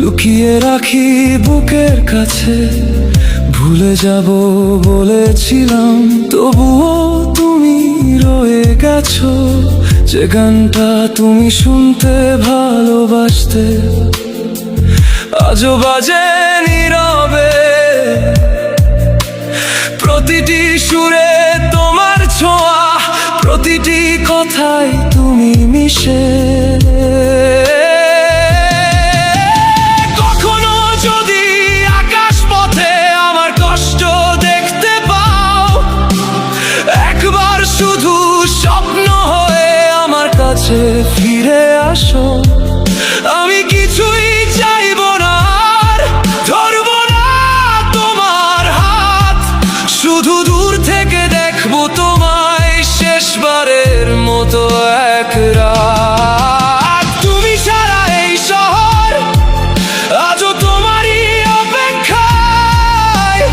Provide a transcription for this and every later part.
লুকিয়ে রাখি বুকের কাছে। ভুলে যাব বলেছিলাম, তবুও তুমি রয়ে গেছো। যে গানটা তুমি শুনতে ভালোবাসতে, আজও বাজে নীরবে। প্রতিটি সুরে তোমার ছোঁয়া, প্রতিটি কথায় তুমি মিশে। কখনো যদি আকাশ পথে আমার কষ্ট দেখতে পাও, একবার শুধু স্বপ্ন হয়ে আমার কাছে ফিরে আসো। আমি কিছুই চাইবো না, আর ধরবো না তোমার হাত। শুধু দূর থেকে দেখবো তোমায় শেষবারের মতো এক রাত। তুমি সারা এই শহর আজও তোমারই অপেক্ষায়।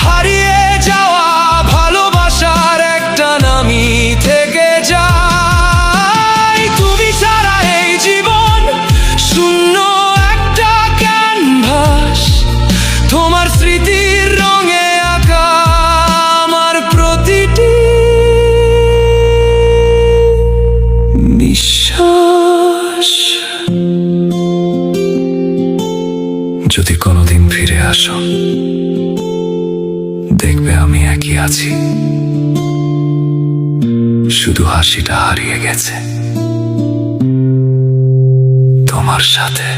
হারিয়ে যাওয়া ভালোবাসার একটা নামই থেকে যায়। তুমি সারা এই জীবন শূন্য একটা ক্যানভাস, তোমার স্মৃতির রঙে আঁকা আমার প্রতিটি নিঃশ্বাস। যদি কোনোদিন ফিরে আসো, দেখবে আমি একই আছি, শুধু হাসিটা হারিয়ে গেছে তোমার সাথে।